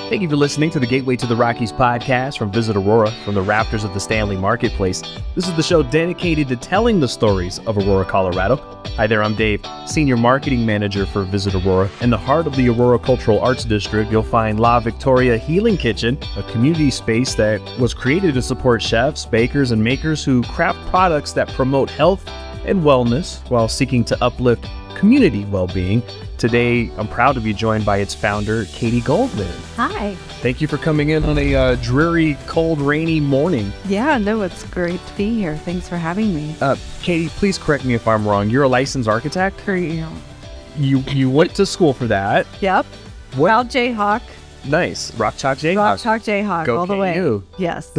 Thank you for listening to the Gateway to the Rockies podcast from Visit Aurora from the rafters of the Stanley Marketplace. This is the show dedicated to telling the stories of Aurora, Colorado. Hi there, I'm Dave, Senior Marketing Manager for Visit Aurora. In the heart of the Aurora Cultural Arts District, you'll find La Victoria Healing Kitchen, a community space that was created to support chefs, bakers, and makers who craft products that promote health and wellness while seeking to uplift community well-being. Today, I'm proud to be joined by its founder, Katie Goldman. Hi. Thank you for coming in on a dreary, cold, rainy morning. Yeah, no, it's great to be here. Thanks for having me. Katie, please correct me if I'm wrong. You're a licensed architect? You went to school for that. Yep. Proud Jayhawk. Nice. Rock Chalk Jayhawk. Rock Chalk Jayhawk, Go all the way. KU. Yes.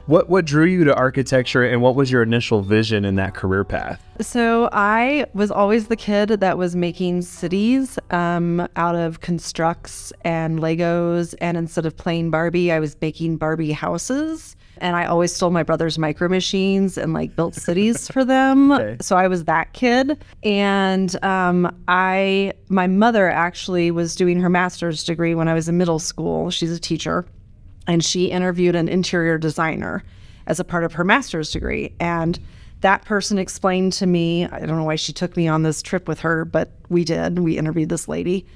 What drew you to architecture, and what was your initial vision in that career path? So I was always the kid that was making cities out of constructs and Legos, and instead of playing Barbie, I was making Barbie houses. And I always stole my brother's micro machines and like built cities for them. Okay. So I was that kid. And my mother actually was doing her master's degree when I was in middle school. She's a teacher. And she interviewed an interior designer as a part of her master's degree. And that person explained to me, I don't know why she took me on this trip with her, but we did. We interviewed this lady.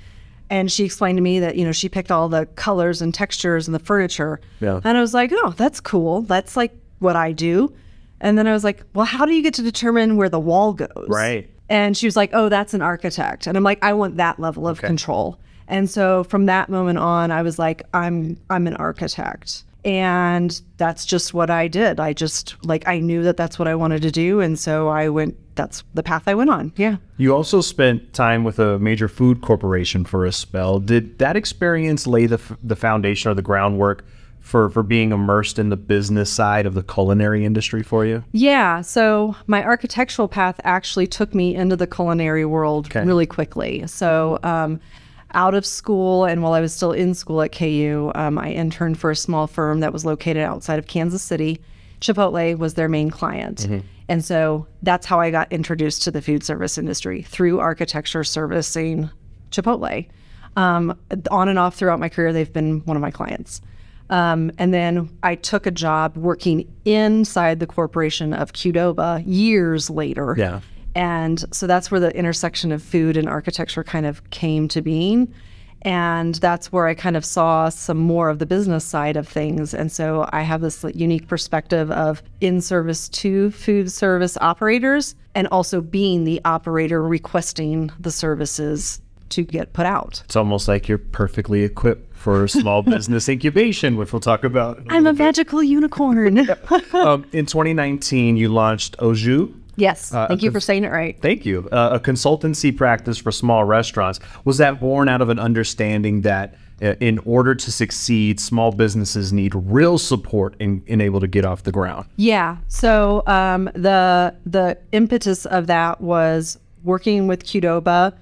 And she explained to me that, you know, she picked all the colors and textures and the furniture. Yeah. And I was like, oh, that's cool. That's like what I do. And then I was like, well, how do you get to determine where the wall goes? Right. And she was like, oh, that's an architect. And I'm like, I want that level of control. And so from that moment on, I was like, I'm an architect. And that's just what I did. I knew that that's what I wanted to do. And so that's the path I went on. Yeah. You also spent time with a major food corporation for a spell. Did that experience lay the foundation or the groundwork for being immersed in the business side of the culinary industry for you? Yeah. So my architectural path actually took me into the culinary world really quickly. So, out of school, and while I was still in school at KU, I interned for a small firm that was located outside of Kansas City. Chipotle was their main client. Mm-hmm. And so that's how I got introduced to the food service industry, through architecture servicing Chipotle. On and off throughout my career, they've been one of my clients. And then I took a job working inside the corporation of Qdoba years later. Yeah. And so that's where the intersection of food and architecture kind of came to being. And that's where I kind of saw some more of the business side of things. And so I have this unique perspective of in-service to food service operators, and also being the operator requesting the services to get put out. It's almost like you're perfectly equipped for small business incubation, which we'll talk about. I'm a magical unicorn. In 2019, you launched Au Jus. Yes. Thank you for saying it right. Thank you. A consultancy practice for small restaurants. Was that born out of an understanding that in order to succeed, small businesses need real support in able to get off the ground? Yeah. So the impetus of that was working with Qdoba.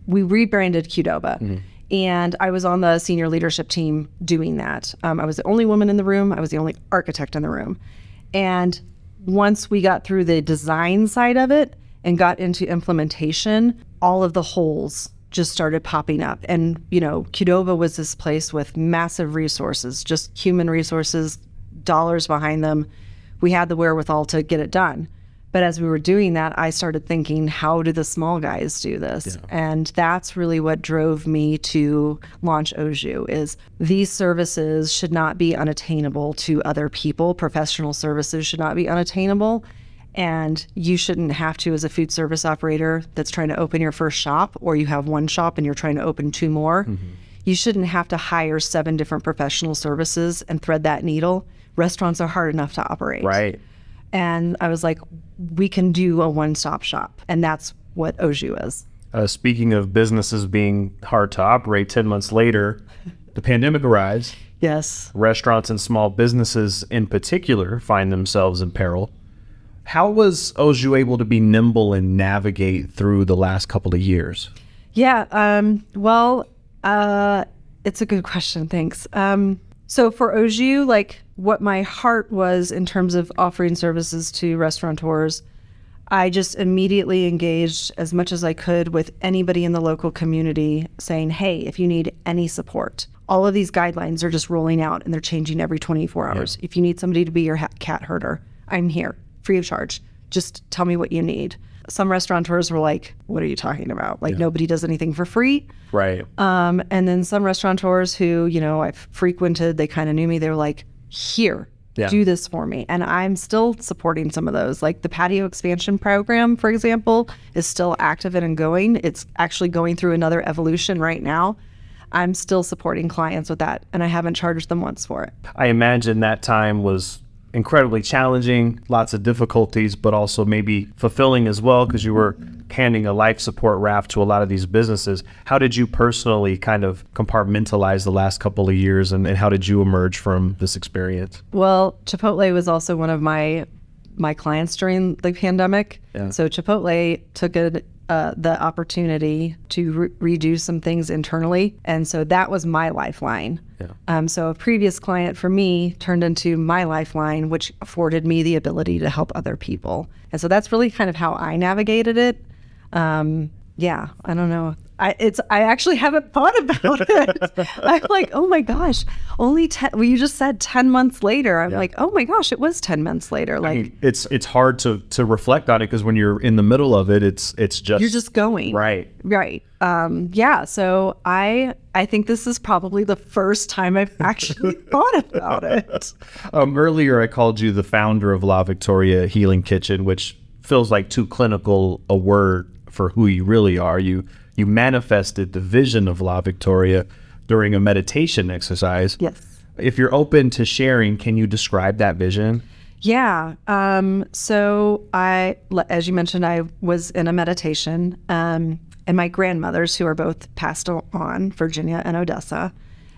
We rebranded Qdoba. Mm-hmm. And I was on the senior leadership team doing that. I was the only woman in the room. I was the only architect in the room. And once we got through the design side of it and got into implementation, all of the holes just started popping up. And, you know, Qdoba was this place with massive resources, just human resources, dollars behind them. We had the wherewithal to get it done. But as we were doing that, I started thinking, how do the small guys do this? Yeah. And that's really what drove me to launch Au Jus, is these services should not be unattainable to other people. Professional services should not be unattainable. And you shouldn't have to, as a food service operator that's trying to open your first shop, or you have one shop and you're trying to open 2 more, you shouldn't have to hire 7 different professional services and thread that needle. Restaurants are hard enough to operate. Right. And I was like, we can do a one-stop shop. And that's what Au Jus is. Speaking of businesses being hard to operate, 10 months later, the pandemic arrives. Yes. Restaurants and small businesses in particular find themselves in peril. How was Au Jus able to be nimble and navigate through the last couple of years? Yeah, it's a good question. Thanks. So for Au Jus, like what my heart was in terms of offering services to restaurateurs, I just immediately engaged as much as I could with anybody in the local community saying, hey, if you need any support, all of these guidelines are just rolling out and they're changing every 24 hours. If you need somebody to be your cat herder, I'm here, free of charge. Just tell me what you need. Some restaurateurs were like, what are you talking about? Like nobody does anything for free. Right. And then some restaurateurs who, you know, I've frequented, they kind of knew me. They were like, here, do this for me. And I'm still supporting some of those. Like the patio expansion program, for example, is still active and going. It's actually going through another evolution right now. I'm still supporting clients with that, and I haven't charged them once for it. I imagine that time was incredibly challenging, lots of difficulties, but also maybe fulfilling as well, because you were handing a life support raft to a lot of these businesses. How did you personally kind of compartmentalize the last couple of years, and how did you emerge from this experience? Well, Chipotle was also one of my clients during the pandemic. So Chipotle took the opportunity to redo some things internally. And so that was my lifeline. So a previous client for me turned into my lifeline, which afforded me the ability to help other people. And so that's really kind of how I navigated it. Yeah, I don't know. I actually haven't thought about it. I'm like, oh my gosh, only 10, well, you just said 10 months later. I'm like, oh my gosh, it was 10 months later. Like, I mean, it's hard to reflect on it, because when you're in the middle of it, it's just, you're just going. Right. Yeah. So I think this is probably the first time I've actually thought about it. Earlier, I called you the founder of La Victoria Healing Kitchen, which feels like too clinical a word for who you really are. You manifested the vision of La Victoria during a meditation exercise. Yes. If you're open to sharing, can you describe that vision? Yeah. So as you mentioned, I was in a meditation, and my grandmothers, who are both passed on, Virginia and Odessa,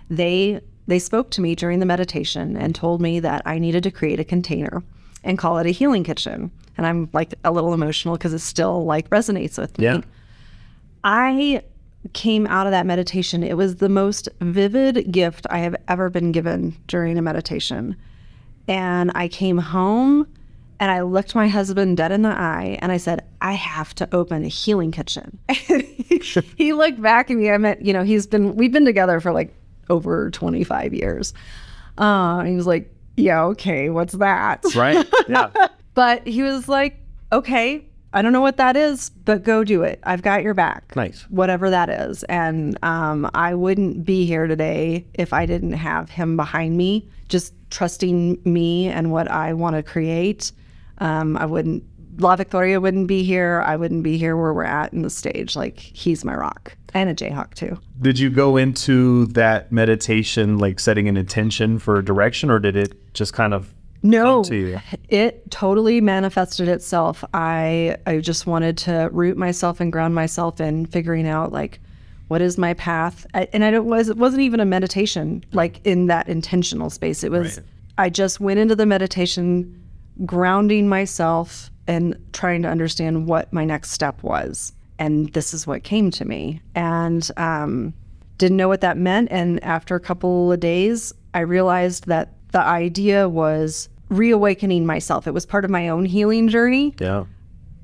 they spoke to me during the meditation and told me that I needed to create a container and call it a healing kitchen. And I'm like a little emotional because it still like resonates with me. Yeah. I came out of that meditation. It was the most vivid gift I have ever been given during a meditation. And I came home and I looked my husband dead in the eye and I said, I have to open a healing kitchen. He looked back at me. I meant, you know, we've been together for like over 25 years. He was like, yeah, okay, what's that? Right. Yeah. But he was like, okay, I don't know what that is, but go do it. I've got your back. Nice. Whatever that is. And I wouldn't be here today if I didn't have him behind me, just trusting me and what I want to create. La Victoria wouldn't be here. I wouldn't be here where we're at in the stage. Like, he's my rock, and a Jayhawk too. Did you go into that meditation like setting an intention for a direction, or did it just kind of No, come to you? It totally manifested itself. I just wanted to root myself and ground myself in figuring out like, what is my path? It wasn't even a meditation like in that intentional space. It was, right. I just went into the meditation, grounding myself and trying to understand what my next step was. And this is what came to me. And didn't know what that meant. And after a couple of days, I realized that the idea was reawakening myself. It was part of my own healing journey. Yeah.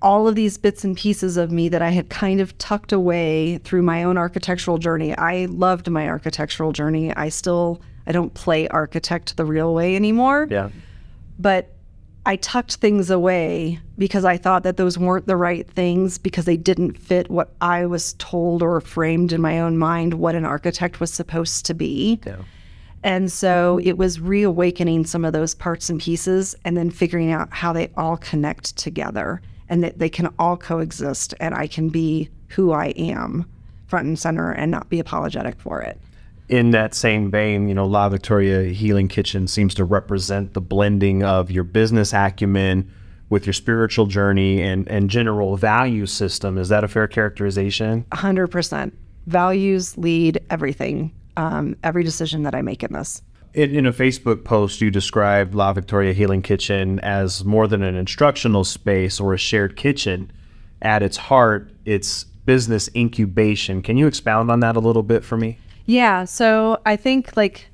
All of these bits and pieces of me that I had kind of tucked away through my own architectural journey. I loved my architectural journey. I don't play architect the real way anymore. Yeah. But I tucked things away because I thought that those weren't the right things, because they didn't fit what I was told or framed in my own mind what an architect was supposed to be. Yeah. And so it was reawakening some of those parts and pieces and then figuring out how they all connect together and that they can all coexist, and I can be who I am front and center and not be apologetic for it. In that same vein, you know, La Victoria Healing Kitchen seems to represent the blending of your business acumen with your spiritual journey and general value system. Is that a fair characterization? 100%. Values lead everything, every decision that I make in this. In a Facebook post, you described La Victoria Healing Kitchen as more than an instructional space or a shared kitchen. At its heart, it's business incubation. Can you expound on that a little bit for me? Yeah, so I think like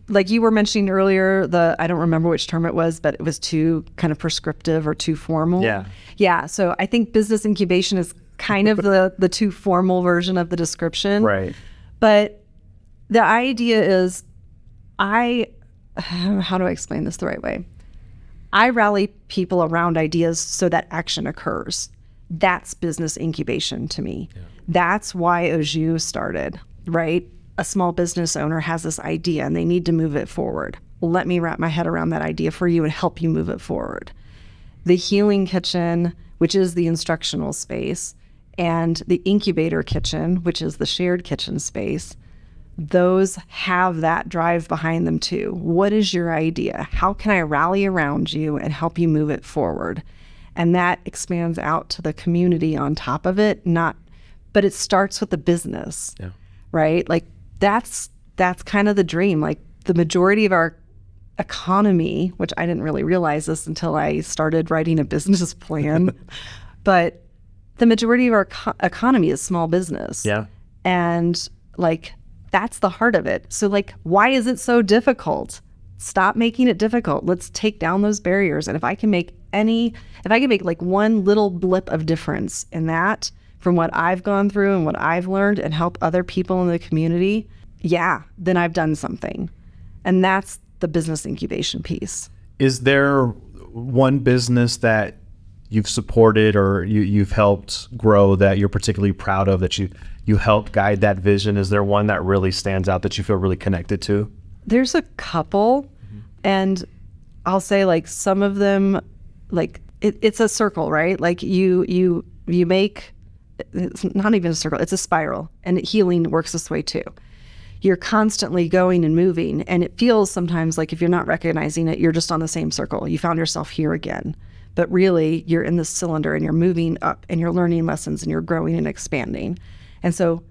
like you were mentioning earlier, I don't remember which term it was, but it was too kind of prescriptive or too formal. Yeah. So I think business incubation is kind of the too formal version of the description. Right. But the idea is how do I explain this the right way? I rally people around ideas so that action occurs. That's business incubation to me. Yeah. That's why Au Jus started, right? A small business owner has this idea and they need to move it forward. Let me wrap my head around that idea for you and help you move it forward. The healing kitchen, which is the instructional space, and the incubator kitchen, which is the shared kitchen space, those have that drive behind them too. What is your idea? How can I rally around you and help you move it forward? And that expands out to the community on top of it, but it starts with the business, right? Like that's kind of the dream. Like the majority of our economy, which I didn't really realize this until I started writing a business plan, but the majority of our economy is small business. Yeah. And like, that's the heart of it. So like, why is it so difficult? Stop making it difficult. Let's take down those barriers. And if I can make like one little blip of difference in that from what I've gone through and what I've learned and help other people in the community, then I've done something. And that's the business incubation piece. Is there one business that you've supported or you've helped grow that you're particularly proud of, that you helped guide that vision? Is there one that really stands out that you feel really connected to? There's a couple, and I'll say like some of them, like it's a circle, right? Like you make, it's not even a circle, it's a spiral, and healing works this way too. You're constantly going and moving, and it feels sometimes like if you're not recognizing it, you're just on the same circle. You found yourself here again. But really, you're in this cylinder and you're moving up and you're learning lessons and you're growing and expanding. And so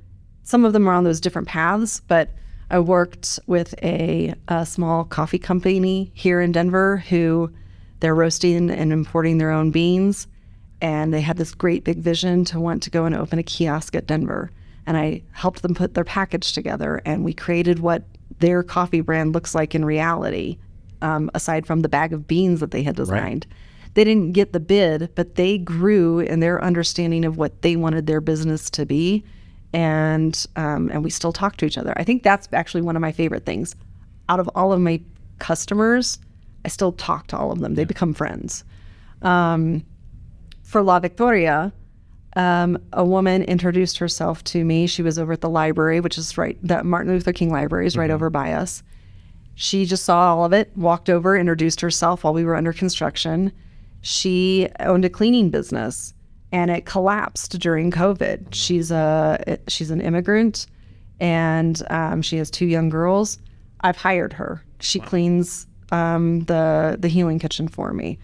some of them are on those different paths, but I worked with a small coffee company here in Denver who they're roasting and importing their own beans. And they had this great big vision to want to go and open a kiosk at Denver. And I helped them put their package together, and we created what their coffee brand looks like in reality, aside from the bag of beans that they had designed. Right. They didn't get the bid, but they grew in their understanding of what they wanted their business to be. And we still talk to each other. I think that's actually one of my favorite things. Out of all of my customers, I still talk to all of them. They become friends. For La Victoria, a woman introduced herself to me. She was over at the library, which is that Martin Luther King Library is right over by us. She just saw all of it, walked over, introduced herself while we were under construction. She owned a cleaning business, and it collapsed during COVID. She's an immigrant, and she has 2 young girls. I've hired her. She cleans the healing kitchen for me.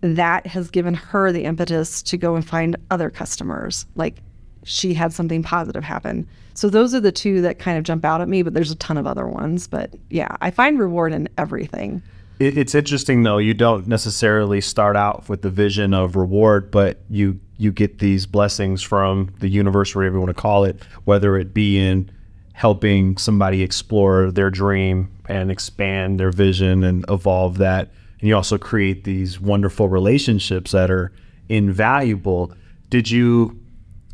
That has given her the impetus to go and find other customers. Like, she had something positive happen. So those are the 2 that kind of jump out at me, but there's a ton of other ones. But yeah, I find reward in everything. It's interesting, though. You don't necessarily start out with the vision of reward, but you get these blessings from the universe, whatever you want to call it, whether it be in helping somebody explore their dream and expand their vision and evolve that. And you also create these wonderful relationships that are invaluable. Did you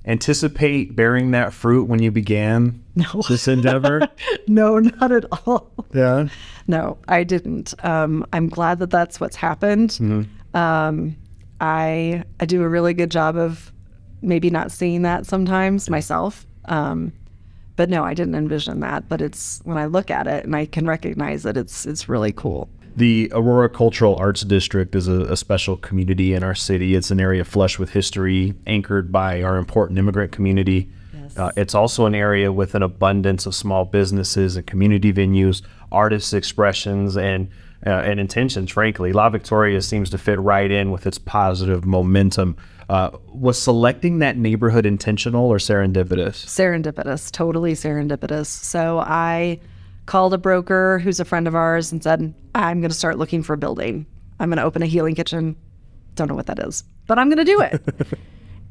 anticipate bearing that fruit when you began this endeavor? No, not at all. Yeah. No, I didn't. I'm glad that that's what's happened. Mm-hmm. I do a really good job of maybe not seeing that sometimes myself. But no, I didn't envision that. But it's when I look at it and I can recognize it, it's really cool. The Aurora Cultural Arts District is a special community in our city. It's an area flush with history, anchored by our important immigrant community. Yes. It's also an area with an abundance of small businesses and community venues, artists' expressions, and intentions, frankly. La Victoria seems to fit right in with its positive momentum. Was selecting that neighborhood intentional or serendipitous? Serendipitous, totally serendipitous. So I called a broker who's a friend of ours and said, I'm going to start looking for a building. I'm going to open a healing kitchen. Don't know what that is, but I'm going to do it.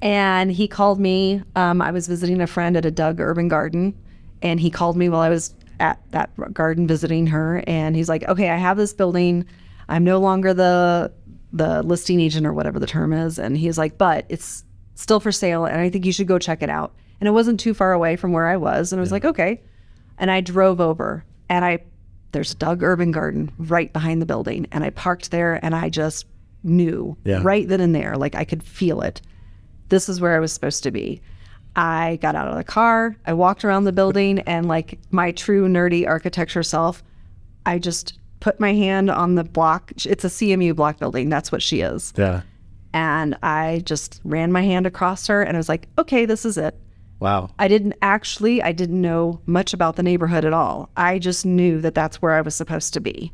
And he called me. I was visiting a friend at a Doug Urban Garden, and he called me while I was at that garden visiting her, and he's like, okay, I have this building. I'm no longer the listing agent or whatever the term is. And he's like, but it's still for sale, and I think you should go check it out. And it wasn't too far away from where I was. And I was like, okay. And I drove over, and there's Doug Urban Garden right behind the building. And I parked there, and I just knew right then and there, like I could feel it. This is where I was supposed to be. I got out of the car, I walked around the building, and like my true nerdy architecture self, I just put my hand on the block. It's a CMU block building. That's what she is. Yeah. And I just ran my hand across her, and I was like, okay, this is it. Wow. I didn't know much about the neighborhood at all. I just knew that that's where I was supposed to be.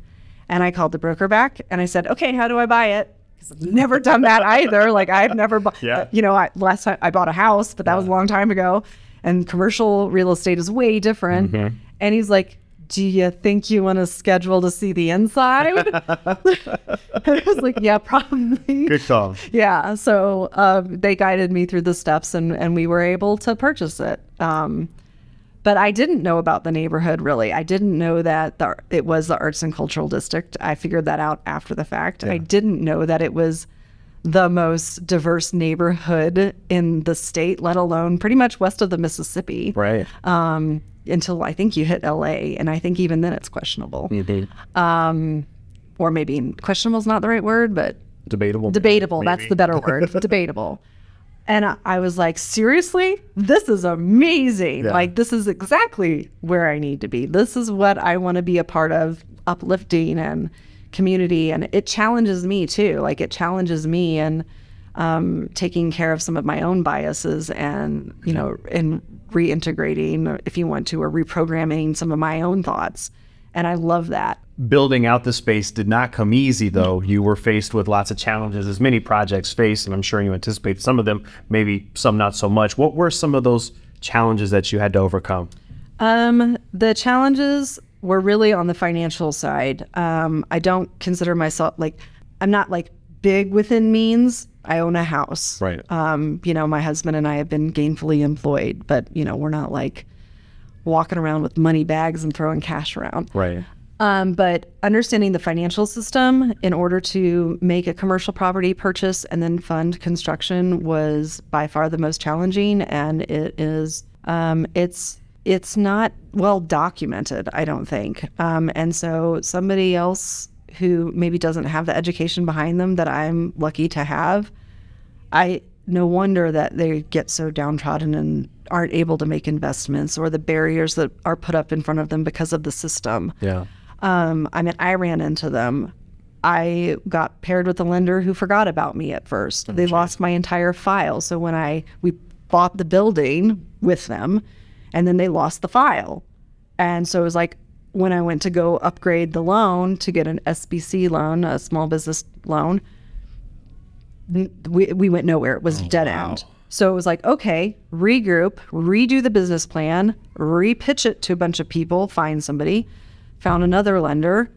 And I called the broker back, and I said, okay, how do I buy it? I've never done that either. Like I've never bought, last time I bought a house, but that was a long time ago, and commercial real estate is way different. Mm-hmm. And he's like, do you think you want to schedule to see the inside? I was like, yeah, probably. Good call. Yeah. So they guided me through the steps, and we were able to purchase it. But I didn't know about the neighborhood, really. I didn't know that it was the Arts and Cultural District. I figured that out after the fact. Yeah. I didn't know that it was the most diverse neighborhood in the state, let alone pretty much west of the Mississippi. Right. Until I think you hit LA, and I think even then it's questionable. Mm-hmm. Or maybe questionable is not the right word, but debatable. Debatable, maybe. That's the better word. Debatable. And I was like, seriously? This is amazing. Yeah. Like, this is exactly where I need to be. This is what I want to be a part of, uplifting and community. And it challenges me too. Like, it challenges me in taking care of some of my own biases and, and reintegrating, if you want to, or reprogramming some of my own thoughts. And I love that. Building out the space did not come easy, though. You were faced with lots of challenges, as many projects face, and I'm sure you anticipate some of them, maybe some not so much. What were some of those challenges that you had to overcome? The challenges were really on the financial side. I don't consider myself, I'm not big within means. I own a house. Right. My husband and I have been gainfully employed, but, we're not walking around with money bags and throwing cash around. Right. But understanding the financial system in order to make a commercial property purchase and then fund construction was by far the most challenging. And it is, it's not well documented, I don't think. And so somebody else who maybe doesn't have the education behind them that I'm lucky to have, no wonder that they get so downtrodden and aren't able to make investments, or the barriers that are put up in front of them because of the system. Yeah. I ran into them. I got paired with a lender who forgot about me at first. They lost my entire file. So when we bought the building with them, and then they lost the file. And so it was like, when I went to go upgrade the loan to get an SBC loan, a small business loan, we went nowhere. It was dead end. So it was like, okay, regroup, redo the business plan, repitch it to a bunch of people, find somebody, found another lender,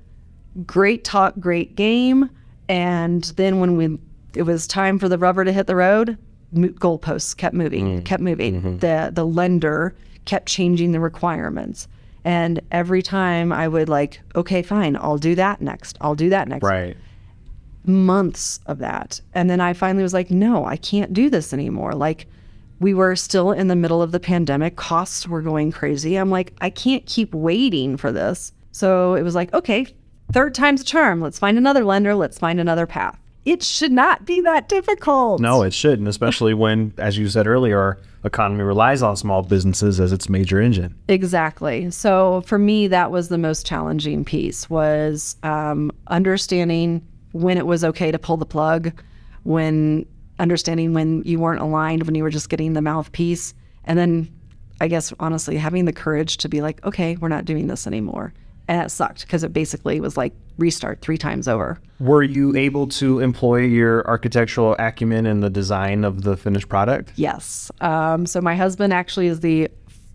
great talk, great game. And then when it was time for the rubber to hit the road, goalposts kept moving. Mm-hmm. The lender kept changing the requirements. And every time I would okay, fine, I'll do that next. Right. Months of that. And then I finally was like, no, I can't do this anymore. We were still in the middle of the pandemic. Costs were going crazy. I'm like, I can't keep waiting for this. So it was like, okay, third time's a charm. Let's find another lender. Let's find another path. It should not be that difficult. No, it shouldn't, especially when, as you said earlier, our economy relies on small businesses as its major engine. Exactly. So for me, that was the most challenging piece, was understanding when it was okay to pull the plug, understanding when you weren't aligned, when you were just getting the mouthpiece. And then I guess, honestly, having the courage to be like, okay, we're not doing this anymore. And that sucked because it basically was restart 3 times over. Were you able to employ your architectural acumen in the design of the finished product? Yes. So my husband actually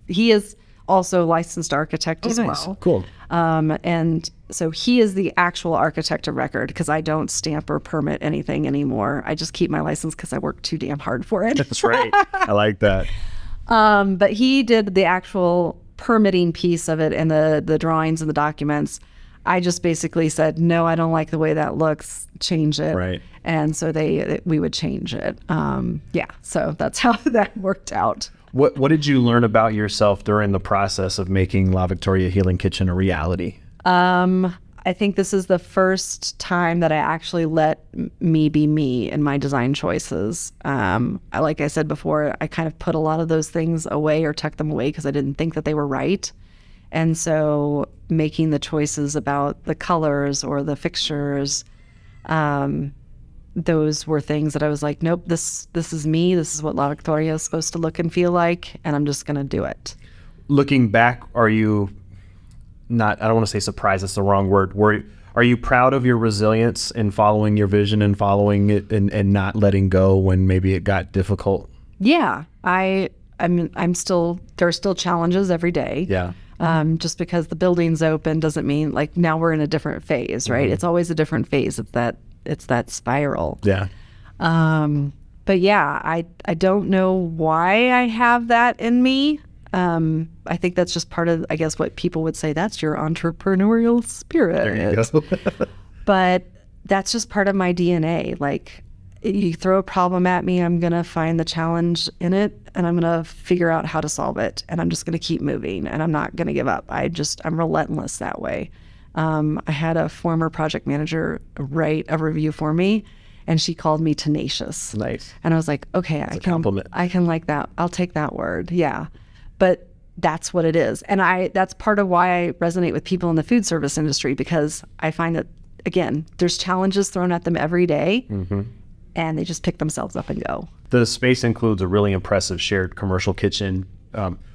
he is also a licensed architect as well. Cool. And so he is the actual architect of record, because I don't stamp or permit anything anymore. I just keep my license because I work too damn hard for it. That's right. I like that. But he did the actual permitting piece of it and the drawings and the documents, I just basically said, no, I don't like the way that looks, change it. Right. And so we would change it. Yeah, so that's how that worked out. What did you learn about yourself during the process of making La Victoria Healing Kitchen a reality? I think this is the first time that I actually let me be me in my design choices. Like I said before, I kind of put a lot of those things away or tucked them away because I didn't think that they were right. And so making the choices about the colors or the fixtures, those were things that I was like, nope, this is me. This is what La Victoria is supposed to look and feel like, and I'm just going to do it. Looking back, are you not, I don't want to say surprised, that's the wrong word. Are you proud of your resilience in following your vision and following it and not letting go when maybe it got difficult? Yeah, I'm still, there are still challenges every day. Yeah. Just because the building's open doesn't mean like now we're in a different phase, right? It's always a different phase. It's that spiral. Yeah. But yeah, I don't know why I have that in me. I think that's just part of, I guess, what people would say, that's your entrepreneurial spirit. There you go. But that's just part of my DNA. Like, you throw a problem at me, I'm going to find the challenge in it, and I'm going to figure out how to solve it. And I'm just going to keep moving, and I'm not going to give up. I'm relentless that way. I had a former project manager write a review for me, and she called me tenacious. Nice. And I was like, okay, I can like that. I'll take that word. Yeah. But that's what it is. And that's part of why I resonate with people in the food service industry, because I find that, again, there's challenges thrown at them every day, and they just pick themselves up and go. The space includes a really impressive shared commercial kitchen.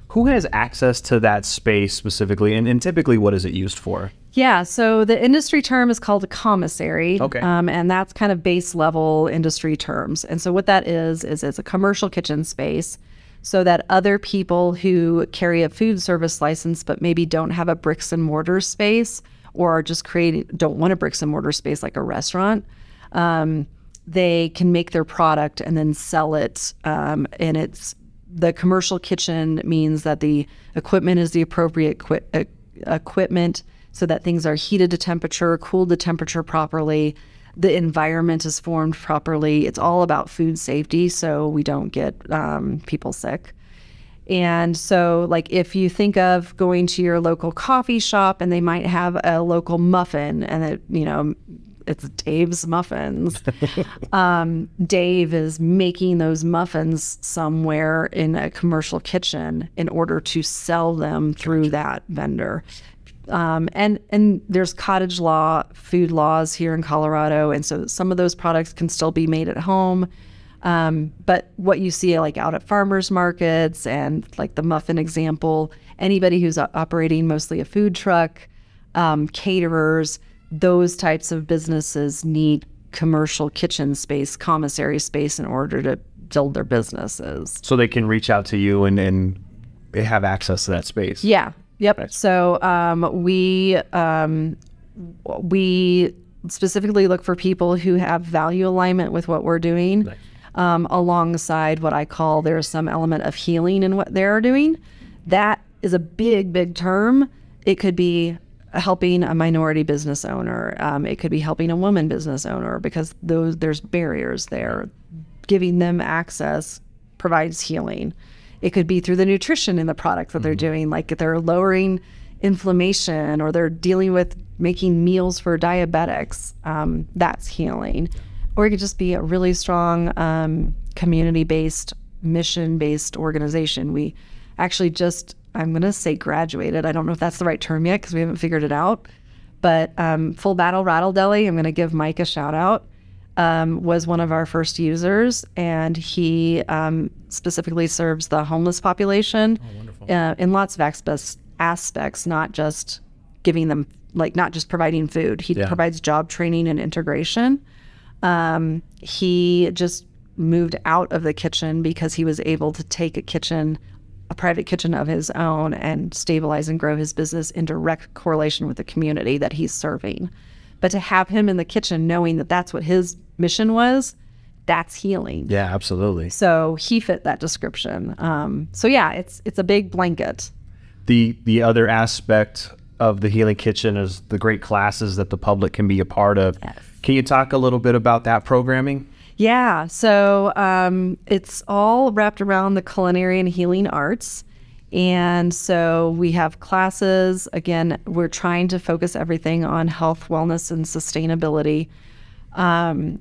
Who has access to that space specifically, and typically what is it used for? Yeah, so the industry term is called a commissary. Okay. And that's kind of base level industry terms. And so what that is it's a commercial kitchen space so that other people who carry a food service license but maybe don't have a bricks and mortar space, or are just don't want a bricks and mortar space like a restaurant, they can make their product and then sell it. And the commercial kitchen means that the equipment is the appropriate equipment so that things are heated to temperature, cooled to temperature properly. The environment is formed properly. It's all about food safety, so we don't get people sick. And so, like, if you think of going to your local coffee shop and they might have a local muffin, and it's Dave's Muffins. Dave is making those muffins somewhere in a commercial kitchen in order to sell them through that vendor. And there's cottage law, food laws here in Colorado, and so some of those products can still be made at home. But what you see like out at farmers markets and like the muffin example, anybody who's operating mostly a food truck, caterers, those types of businesses need commercial kitchen space, commissary space in order to build their businesses. So they can reach out to you and have access to that space. Yeah. Yep. Nice. So we specifically look for people who have value alignment with what we're doing, Nice. Alongside what I call there's some element of healing in what they're doing. That is a big, big term. It could be helping a minority business owner. It could be helping a woman business owner, because there's barriers there. Giving them access provides healing. It could be through the nutrition in the product that they're doing, like if they're lowering inflammation or they're dealing with making meals for diabetics. That's healing. Or it could just be a really strong community-based, mission-based organization. We actually just, I'm going to say graduated. I don't know if that's the right term yet because we haven't figured it out. But Full Battle Rattle Deli, I'm going to give Mike a shout out, was one of our first users. And he specifically serves the homeless population in lots of aspects, not just giving them, like not just providing food. He provides job training and integration. He just moved out of the kitchen because he was able to take a private kitchen of his own and stabilize and grow his business in direct correlation with the community that he's serving. But to have him in the kitchen knowing that that's what his mission was, that's healing. Yeah, absolutely. So he fit that description. So yeah, it's a big blanket. The other aspect of the Healing Kitchen is the great classes that the public can be a part of. Yes. Can you talk a little bit about that programming? Yeah, so it's all wrapped around the culinary and healing arts. And so we have classes. Again, we're trying to focus everything on health, wellness, and sustainability.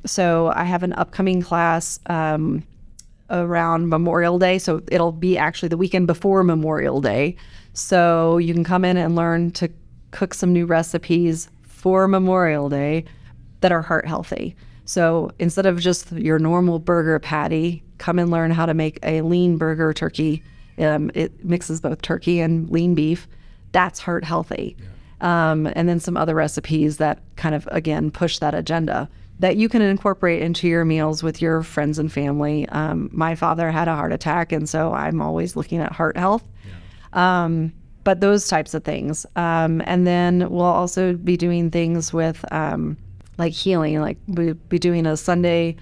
So I have an upcoming class around Memorial Day. So it'll be actually the weekend before Memorial Day. So you can come in and learn to cook some new recipes for Memorial Day that are heart healthy. So instead of just your normal burger patty, come and learn how to make a lean burger turkey. It mixes both turkey and lean beef. That's heart healthy. Yeah. And then some other recipes that kind of, again, push that agenda that you can incorporate into your meals with your friends and family. My father had a heart attack, and so I'm always looking at heart health. Yeah. But those types of things. And then we'll also be doing things with like healing, like we'll be doing a Sunday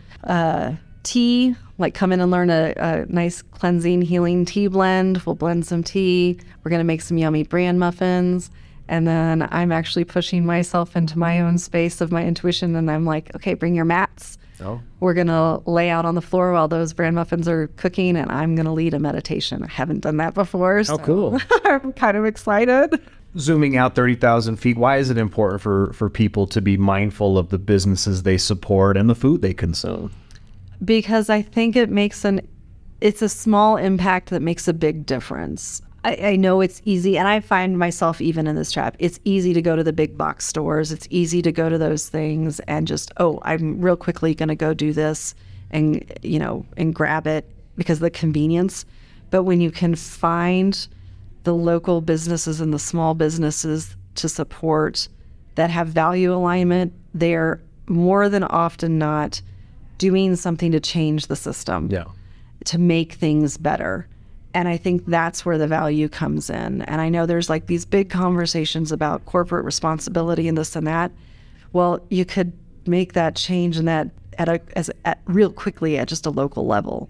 tea, like come in and learn a nice cleansing healing tea blend. We'll blend some tea. We're going to make some yummy bran muffins. And then I'm actually pushing myself into my own space of my intuition. And I'm like, okay, bring your mats. Oh. We're going to lay out on the floor while those bran muffins are cooking, and I'm going to lead a meditation. I haven't done that before. So cool. I'm kind of excited. Zooming out 30,000 feet, why is it important for people to be mindful of the businesses they support and the food they consume? Because I think it's a small impact that makes a big difference. I know it's easy, and I find myself even in this trap. It's easy to go to the big box stores. It's easy to go to those things and just, I'm real quickly going to go do this and grab it because of the convenience. But when you can find the local businesses and the small businesses to support that have value alignment, they're more than often not doing something to change the system, to make things better. And I think that's where the value comes in. And I know there's like these big conversations about corporate responsibility and this and that. Well, you could make that change in that at real quickly at just a local level.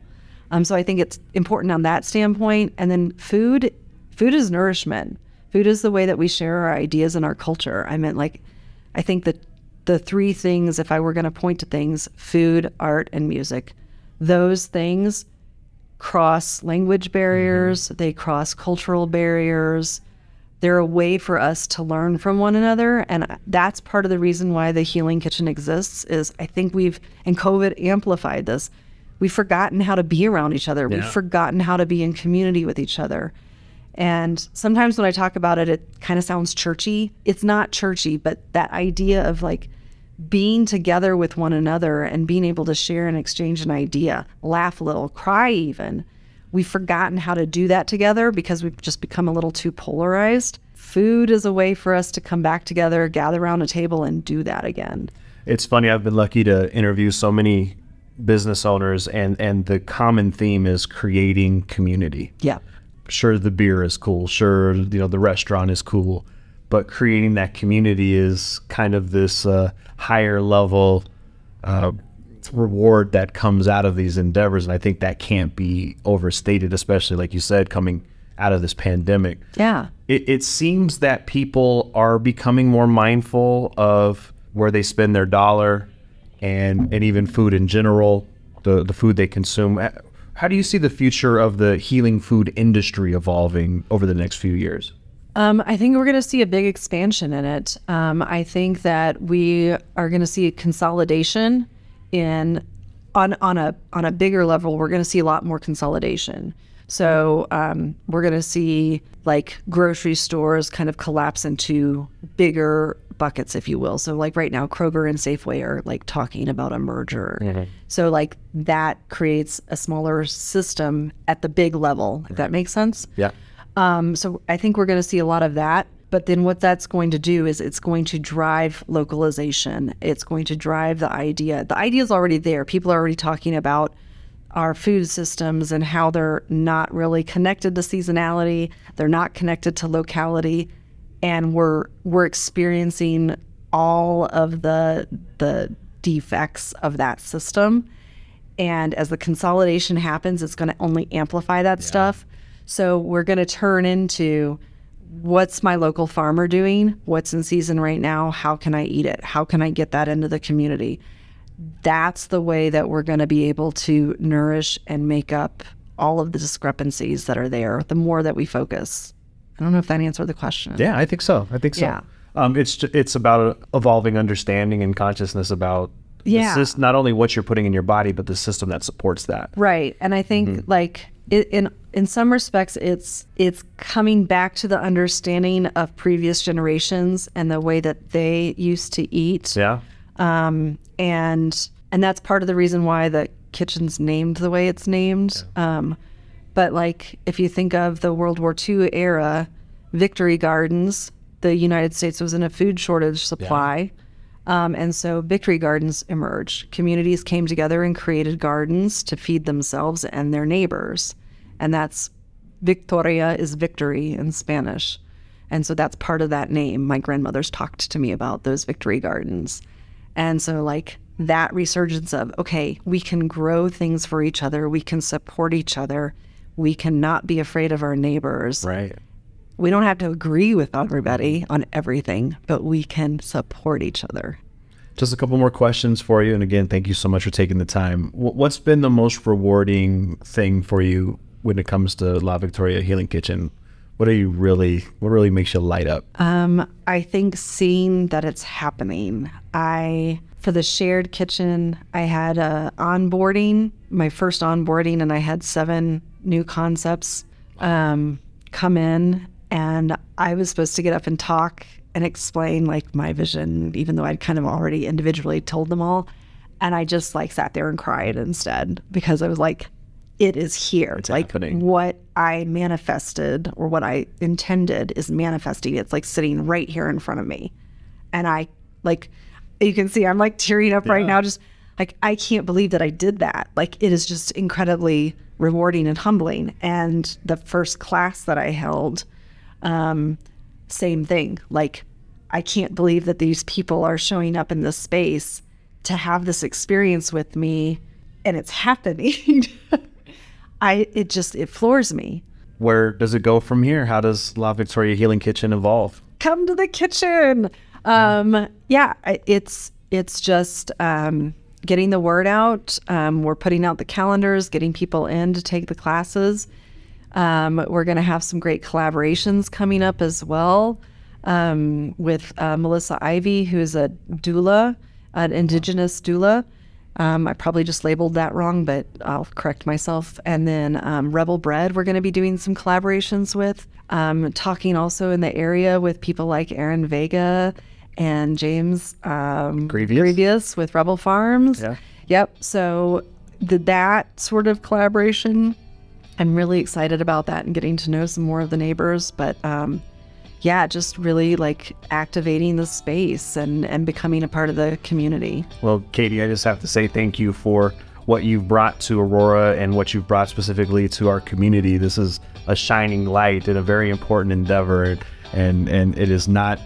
So I think it's important on that standpoint. And then food is nourishment. Food is the way that we share our ideas and our culture. I think that the three things, if I were going to point to things, food, art, and music, those things cross language barriers, they cross cultural barriers. They're a way for us to learn from one another. And that's part of the reason why the Healing Kitchen exists is I think and COVID amplified this, we've forgotten how to be around each other. Yeah. We've forgotten how to be in community with each other. And sometimes when I talk about it, it kind of sounds churchy. It's not churchy, but that idea of like being together with one another and being able to share and exchange an idea, laugh a little, cry even. We've forgotten how to do that together because we've just become a little too polarized. Food is a way for us to come back together, gather around a table, and do that again. It's funny, I've been lucky to interview so many business owners, and the common theme is creating community. Yeah. Sure, the beer is cool. Sure, the restaurant is cool. But creating that community is kind of this higher level reward that comes out of these endeavors. And I think that can't be overstated, especially like you said, coming out of this pandemic. Yeah. It seems that people are becoming more mindful of where they spend their dollar and even food in general, the food they consume. How do you see the future of the healing food industry evolving over the next few years? I think we're going to see a big expansion in it. I think that we are going to see a consolidation on a bigger level. We're going to see a lot more consolidation. So we're going to see like grocery stores kind of collapse into bigger buckets, if you will. So like right now, Kroger and Safeway are like talking about a merger. Mm-hmm. So like that creates a smaller system at the big level, if that makes sense. Yeah. So I think we're going to see a lot of that. But then what that's going to do is it's going to drive localization. It's going to drive the idea. The idea is already there. People are already talking about our food systems and how they're not really connected to seasonality. They're not connected to locality. And we're experiencing all of the defects of that system. And as the consolidation happens, it's going to only amplify that stuff. So we're going to turn into what's my local farmer doing? What's in season right now? How can I eat it? How can I get that into the community? That's the way that we're going to be able to nourish and make up all of the discrepancies that are there, the more that we focus. I don't know if that answered the question. Yeah, I think so. Yeah. It's about evolving understanding and consciousness about not only what you're putting in your body, but the system that supports that. Right. And I think like in some respects, it's coming back to the understanding of previous generations and the way that they used to eat. Yeah. And that's part of the reason why the kitchen's named the way it's named. Yeah. But like, if you think of the World War II era, Victory Gardens, the United States was in a food shortage supply. Yeah. And so Victory Gardens emerged. Communities came together and created gardens to feed themselves and their neighbors. And that's Victoria is victory in Spanish. And so that's part of that name. My grandmother's talked to me about those Victory Gardens. And so like that resurgence of, okay, we can grow things for each other. We can support each other. We cannot be afraid of our neighbors. Right. We don't have to agree with everybody on everything, but we can support each other. Just a couple more questions for you. And again, thank you so much for taking the time. What's been the most rewarding thing for you when it comes to La Victoria Healing Kitchen? What really makes you light up? I think seeing that it's happening. For the shared kitchen, I had my first onboarding, and I had 7 new concepts come in, and I was supposed to get up and talk and explain like my vision, even though I'd kind of already individually told them all. And I just like sat there and cried instead, because I was like, it is here. It's like happening. What I manifested or what I intended is manifesting. It's like sitting right here in front of me. And I like, you can see I'm like tearing up right now. Just like, I can't believe that I did that. Like, it is just incredibly rewarding and humbling. And the first class that I held, same thing. Like, I can't believe that these people are showing up in this space to have this experience with me, and it's happening. It floors me. Where does it go from here? How does La Victoria Healing Kitchen evolve? Come to the kitchen. It's just getting the word out. We're putting out the calendars, getting people in to take the classes. We're going to have some great collaborations coming up as well with Melissa Ivy, who is a doula, an indigenous doula. I probably just labeled that wrong, but I'll correct myself. And then Rebel Bread, we're going to be doing some collaborations with. Talking also in the area with people like Aaron Vega and James Grievous with Rebel Farms. Yeah. Yep. So that sort of collaboration, I'm really excited about that and getting to know some more of the neighbors. But just really like activating the space and becoming a part of the community. Well, Katie, I just have to say thank you for what you've brought to Aurora and what you've brought specifically to our community. This is a shining light and a very important endeavor, and it is not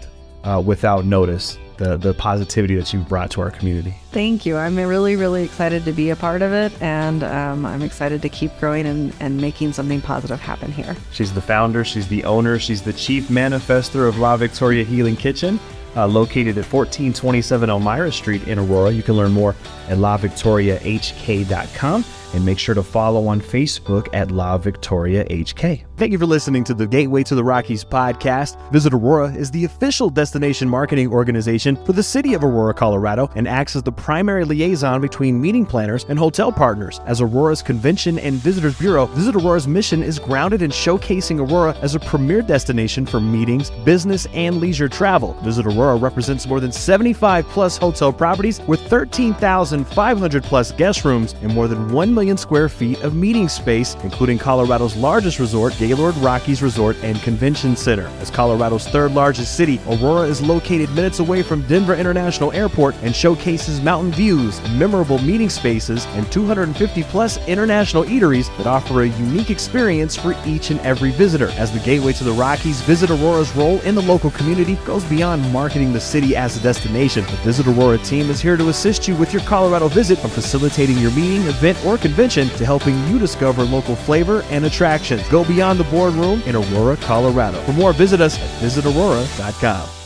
without notice, the positivity that you've brought to our community. Thank you. I'm really, really excited to be a part of it, and I'm excited to keep growing and making something positive happen here. She's the founder, she's the owner, she's the chief manifester of La Victoria Healing Kitchen, located at 1427 Elmira Street in Aurora. You can learn more at lavictoriahk.com. And make sure to follow on Facebook at La Victoria HK. Thank you for listening to the Gateway to the Rockies podcast. Visit Aurora is the official destination marketing organization for the city of Aurora, Colorado, and acts as the primary liaison between meeting planners and hotel partners. As Aurora's Convention and Visitors Bureau, Visit Aurora's mission is grounded in showcasing Aurora as a premier destination for meetings, business, and leisure travel. Visit Aurora represents more than 75 plus hotel properties with 13,500 plus guest rooms and more than 1 million square feet of meeting space, including Colorado's largest resort, Gaylord Rockies Resort and Convention Center. As Colorado's third largest city, Aurora is located minutes away from Denver International Airport and showcases mountain views, memorable meeting spaces, and 250 plus international eateries that offer a unique experience for each and every visitor. As the gateway to the Rockies, Visit Aurora's role in the local community goes beyond marketing the city as a destination. The Visit Aurora team is here to assist you with your Colorado visit, from facilitating your meeting, event, or convention convention to helping you discover local flavor and attractions. Go beyond the boardroom in Aurora, Colorado. For more, visit us at visitaurora.com.